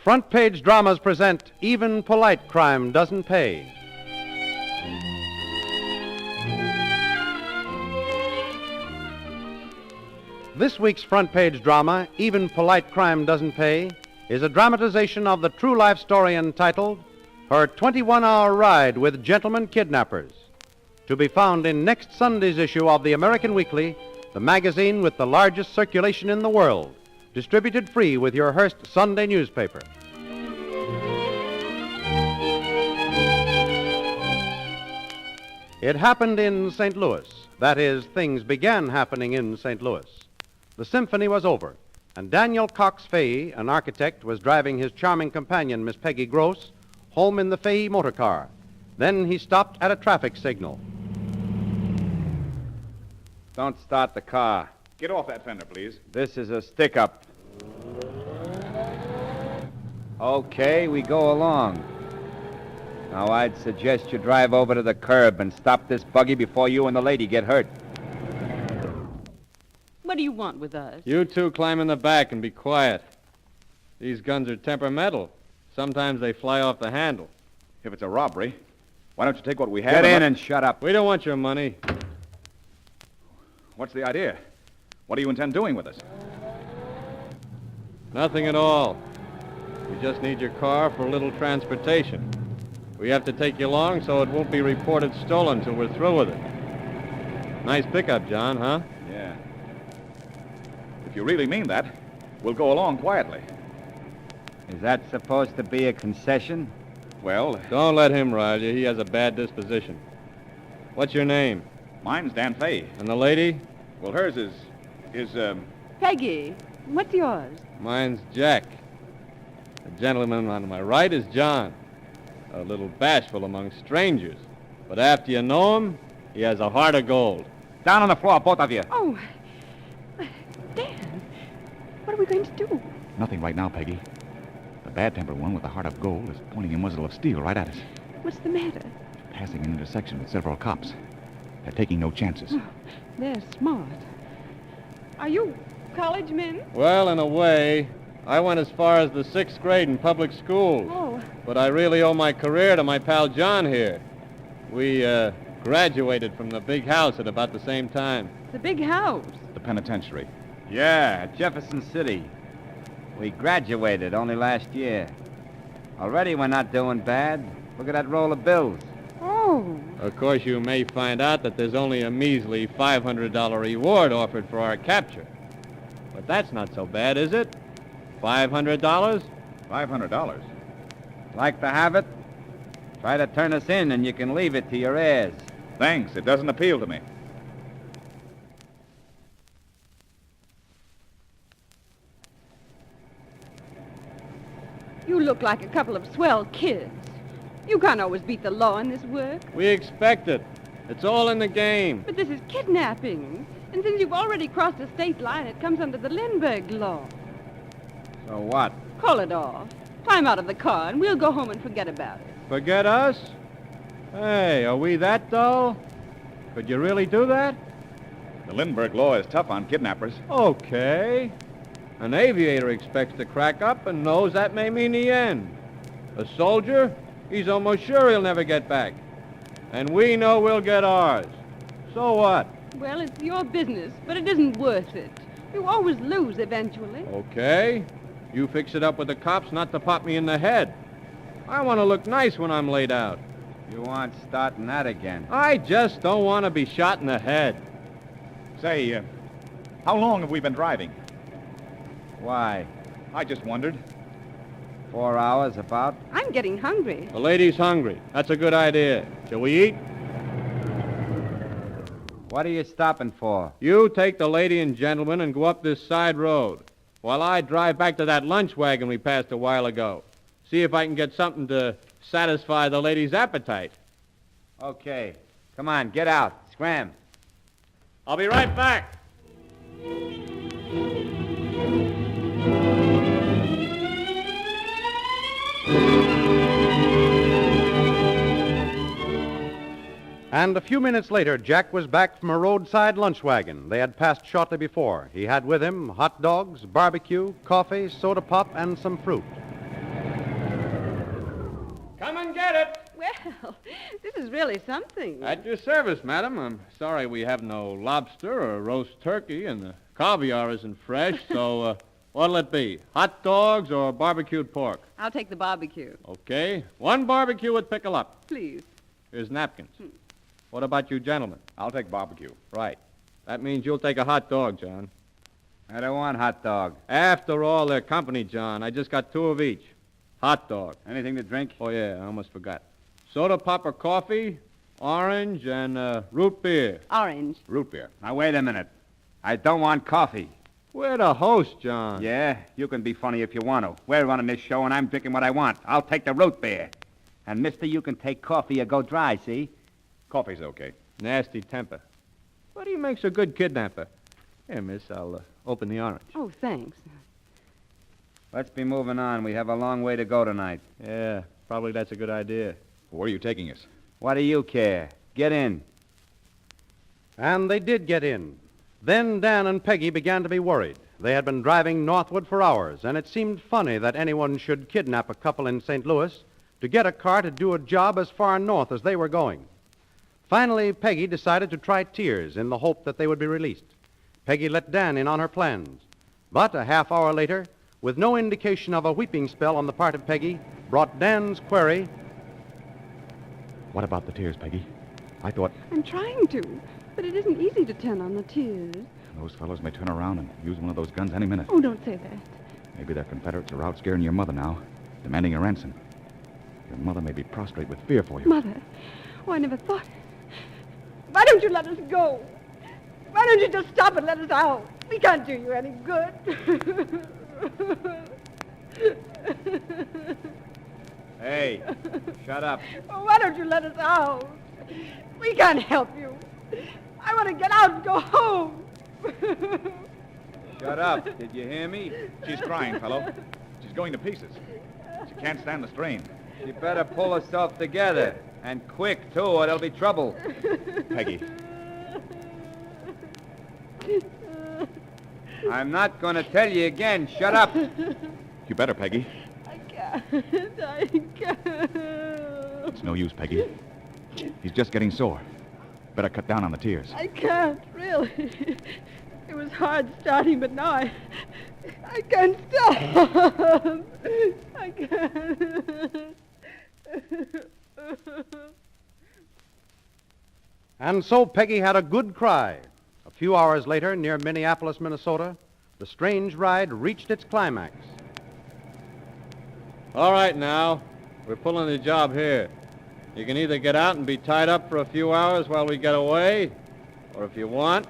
Front Page Dramas present Even Polite Crime Doesn't Pay. This week's Front Page drama, Even Polite Crime Doesn't Pay, is a dramatization of the true life story entitled Her 21-Hour Ride with Gentlemen Kidnappers, to be found in next Sunday's issue of the American Weekly, the magazine with the largest circulation in the world, distributed free with your Hearst Sunday newspaper. It happened in St. Louis. That is, things began happening in St. Louis. The symphony was over, and Daniel Cox Fahey, an architect, was driving his charming companion, Miss Peggy Gross, home in the Fahey motor car. Then he stopped at a traffic signal. Don't start the car. Get off that fender, please. This is a stick-up. Okay, we go along. Now, I'd suggest you drive over to the curb and stop this buggy before you and the lady get hurt. What do you want with us? You two climb in the back and be quiet. These guns are temperamental. Sometimes they fly off the handle. If it's a robbery, why don't you take what we have? Get in and shut up. We don't want your money. What's the idea? What do you intend doing with us? Nothing at all. We just need your car for a little transportation. We have to take you along so it won't be reported stolen till we're through with it. Nice pickup, John, huh? Yeah. If you really mean that, we'll go along quietly. Is that supposed to be a concession? Well, Don't let him rile you. He has a bad disposition. What's your name? mine's Dan Fay. And the lady? Well, hers is Peggy, what's yours? Mine's Jack. The gentleman on my right is John. A little bashful among strangers. But after you know him, he has a heart of gold. Down on the floor, both of you. Oh, Dan, what are we going to do? Nothing right now, Peggy. The bad-tempered one with the heart of gold is pointing a muzzle of steel right at us. What's the matter? Passing an intersection with several cops. They're taking no chances. Oh, they're smart. Are you college men? Well, in a way, I went as far as the 6th grade in public schools. Oh. But I really owe my career to my pal John here. We graduated from the big house at about the same time. The big house. the penitentiary. Yeah, Jefferson City. We graduated only last year. Already we're not doing bad. Look at that roll of bills. Oh. Of course, you may find out that there's only a measly $500 reward offered for our capture. But that's not so bad, is it? $500? $500. Like to have it? Try to turn us in and you can leave it to your heirs. Thanks. It doesn't appeal to me. You look like a couple of swell kids. You can't always beat the law in this work. We expect it. It's all in the game. But this is kidnapping. And since you've already crossed a state line, it comes under the Lindbergh law. So what? Call it off. Climb out of the car, and we'll go home and forget about it. Forget us? Hey, are we that dull? Could you really do that? The Lindbergh law is tough on kidnappers. Okay. An aviator expects to crack up and knows that may mean the end. A soldier, he's almost sure he'll never get back. And we know we'll get ours. So what? Well, it's your business, but it isn't worth it. You always lose eventually. Okay. You fix it up with the cops not to pop me in the head. I want to look nice when I'm laid out. You aren't starting that again. I just don't want to be shot in the head. Say, how long have we been driving? Why? I just wondered. 4 hours about? I'm getting hungry. The lady's hungry. That's a good idea. Shall we eat? What are you stopping for? You take the lady and gentleman and go up this side road, while I drive back to that lunch wagon we passed a while ago. See if I can get something to satisfy the lady's appetite. Okay. Come on, get out. Scram. I'll be right back. And a few minutes later, Jack was back from a roadside lunch wagon they had passed shortly before. He had with him hot dogs, barbecue, coffee, soda pop, and some fruit. Well, this is really something. At your service, madam. I'm sorry we have no lobster or roast turkey, and the caviar isn't fresh, so what'll it be? Hot dogs or barbecued pork? I'll take the barbecue. Okay. One barbecue with pickle up. Please. Here's napkins. What about you gentlemen? I'll take barbecue. Right. That means you'll take a hot dog, John. I don't want hot dog. After all, they're company, John. I just got 2 of each. Hot dog. Anything to drink? Oh, yeah, I almost forgot. Soda pop or coffee, orange, and root beer. Orange. Root beer. Now, wait a minute. I don't want coffee. We're the host, John. Yeah, you can be funny if you want to. We're running this show, and I'm drinking what I want. I'll take the root beer. And, mister, you can take coffee or go dry, see? Coffee's okay. Nasty temper. What do you make so good kidnapper? Here, miss, I'll open the orange. Oh, thanks. Let's be moving on. We have a long way to go tonight. Yeah, probably that's a good idea. Where are you taking us? What do you care? Get in. And they did get in. Then Dan and Peggy began to be worried. They had been driving northward for hours, and it seemed funny that anyone should kidnap a couple in St. Louis to get a car to do a job as far north as they were going. Finally, Peggy decided to try Tears in the hope that they would be released. Peggy let Dan in on her plans. But a half hour later, with no indication of a weeping spell on the part of Peggy, brought Dan's query. What about the tears, Peggy? I thought I'm trying to, but it isn't easy to turn on the tears. those fellows may turn around and use one of those guns any minute. Oh, don't say that. Maybe their Confederates are out scaring your mother now, demanding a ransom. Your mother may be prostrate with fear for you. Mother. Oh, I never thought. Why don't you let us go? Why don't you just stop and let us out? We can't do you any good. Hey, shut up. Oh, why don't you let us out? We can't help you. I want to get out and go home. Shut up. Did you hear me? She's crying, fellow. She's going to pieces. She can't stand the strain. She better pull herself together. And quick, too, or there'll be trouble. Peggy. I'm not going to tell you again. Shut up. You better, Peggy. I can't. It's no use, Peggy. He's just getting sore. Better cut down on the tears. I can't, really. It was hard starting, but now I can't stop. I can't. And so Peggy had a good cry. A few hours later, near Minneapolis, Minnesota, the strange ride reached its climax. All right, now. We're pulling the job here. You can either get out and be tied up for a few hours while we get away, or if you want,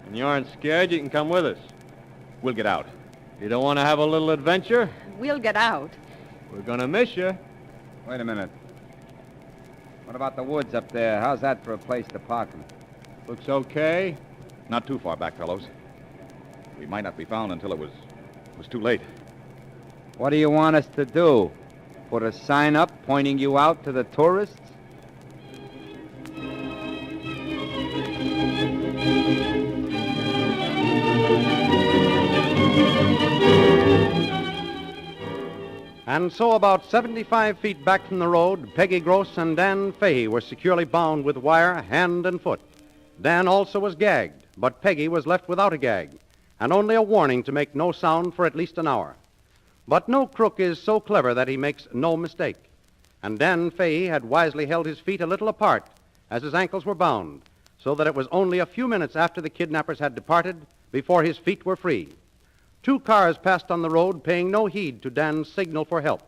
and you aren't scared, you can come with us. We'll get out. You don't want to have a little adventure? We'll get out. We're going to miss you. Wait a minute. What about the woods up there? How's that for a place to park them? Looks okay. Not too far back, fellows. We might not be found until it was too late. What do you want us to do? Put a sign up pointing you out to the tourists? And so about 75 feet back from the road, Peggy Gross and Dan Fahey were securely bound with wire, hand and foot. Dan also was gagged, but Peggy was left without a gag, and only a warning to make no sound for at least an hour. But no crook is so clever that he makes no mistake, and Dan Fahey had wisely held his feet a little apart as his ankles were bound, so that it was only a few minutes after the kidnappers had departed before his feet were free. 2 cars passed on the road, paying no heed to Dan's signal for help.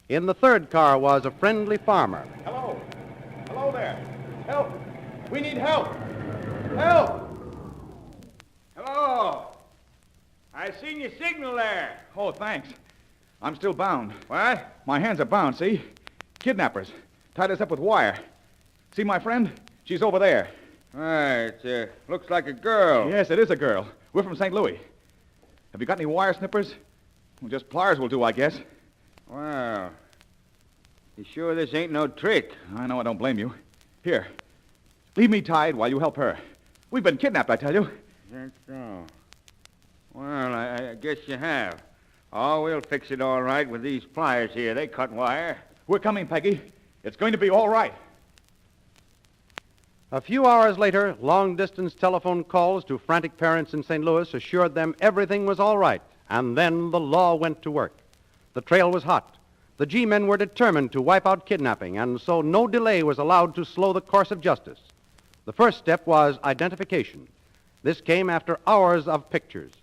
In the third car was a friendly farmer. Hello. Hello there. Help. We need help. Help. Hello. I seen your signal there. Oh, thanks. I'm still bound. What? My hands are bound, see? Kidnappers. Tied us up with wire. See my friend? She's over there. It looks like a girl. Yes, it is a girl. We're from St. Louis. Have you got any wire snippers? Well, just pliers will do, I guess. Well, you sure this ain't no trick? I know I don't blame you. Here, leave me tied while you help her. We've been kidnapped, I tell you. That's so. Well, I guess you have. Oh, we'll fix it all right with these pliers here. They cut wire. We're coming, Peggy. It's going to be all right. A few hours later, long-distance telephone calls to frantic parents in St. Louis assured them everything was all right, and then the law went to work. The trail was hot. The G-men were determined to wipe out kidnapping, and so no delay was allowed to slow the course of justice. The first step was identification. This came after hours of pictures.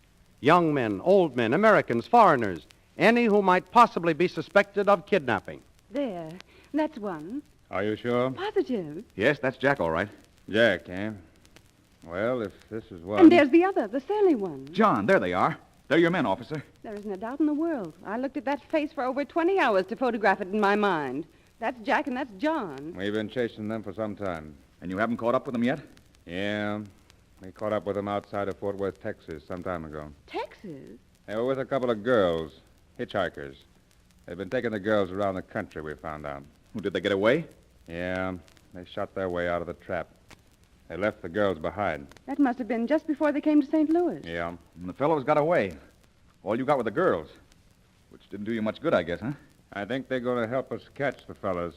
Young men, old men, Americans, foreigners, any who might possibly be suspected of kidnapping. There. That's one. Are you sure? Positive. Yes, that's Jack, all right. Jack, eh? Well, if this is one... And there's the other, the surly one. John, there they are. They're your men, officer. There isn't a doubt in the world. I looked at that face for over 20 hours to photograph it in my mind. That's Jack and that's John. We've been chasing them for some time. And you haven't caught up with them yet? Yeah. We caught up with them outside of Fort Worth, Texas, some time ago. Texas? They were with a couple of girls, hitchhikers. They've been taking the girls around the country, we found out. Did they get away? Yeah. They shot their way out of the trap. They left the girls behind. That must have been just before they came to St. Louis. Yeah. And the fellows got away. All you got were the girls. Which didn't do you much good, I guess, huh? I think they're going to help us catch the fellas.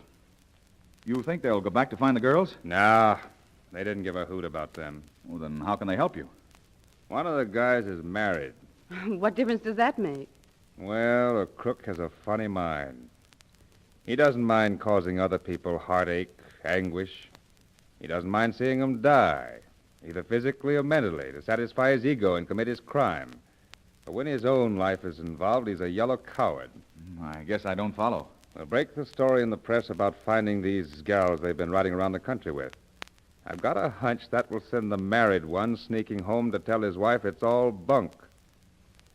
You think they'll go back to find the girls? Nah. They didn't give a hoot about them. Well, then how can they help you? One of the guys is married. What difference does that make? Well, a crook has a funny mind. He doesn't mind causing other people heartache, anguish. He doesn't mind seeing them die, either physically or mentally, to satisfy his ego and commit his crime. But when his own life is involved, he's a yellow coward. I guess I don't follow. We'll break the story in the press about finding these gals they've been riding around the country with. I've got a hunch that will send the married one sneaking home to tell his wife it's all bunk.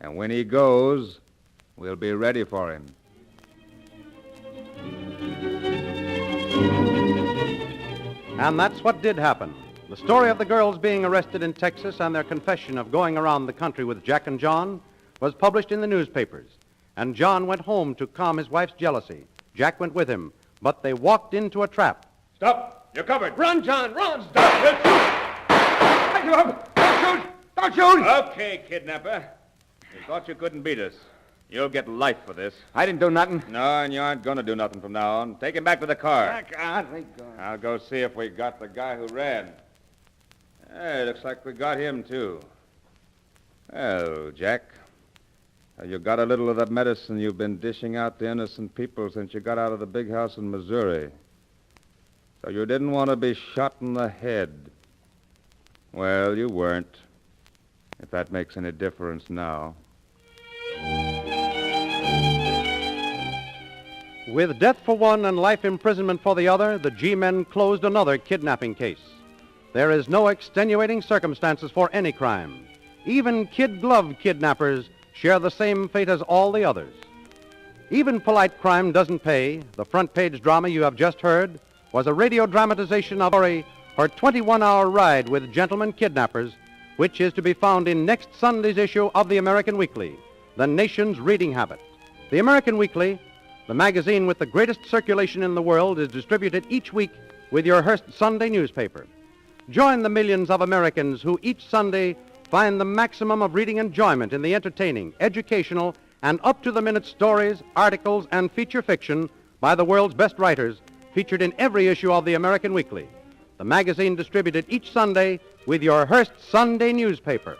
And when he goes, we'll be ready for him. And that's what did happen. The story of the girls being arrested in Texas and their confession of going around the country with Jack and John was published in the newspapers. And John went home to calm his wife's jealousy. Jack went with him, but they walked into a trap. Stop! You're covered. Run, John, run! Stop! Pick him up! Don't shoot! Don't shoot! Okay, kidnapper. You thought you couldn't beat us. You'll get life for this. I didn't do nothing. No, and you aren't going to do nothing from now on. Take him back to the car. Thank God. I'll go see if we got the guy who ran. Hey, looks like we got him, too. Well, Jack, you got a little of that medicine you've been dishing out to innocent people since you got out of the big house in Missouri. So you didn't want to be shot in the head. Well, you weren't, if that makes any difference now. With death for one and life imprisonment for the other, the G-men closed another kidnapping case. There is no extenuating circumstances for any crime. Even kid-glove kidnappers share the same fate as all the others. Even polite crime doesn't pay. The front-page drama you have just heard was a radio dramatization of Her 21-hour ride with gentlemen kidnappers, which is to be found in next Sunday's issue of the American Weekly, the nation's reading habit. The American Weekly, the magazine with the greatest circulation in the world, is distributed each week with your Hearst Sunday newspaper. Join the millions of Americans who each Sunday find the maximum of reading enjoyment in the entertaining, educational, and up-to-the-minute stories, articles, and feature fiction by the world's best writers, featured in every issue of the American Weekly. The magazine distributed each Sunday with your Hearst Sunday newspaper.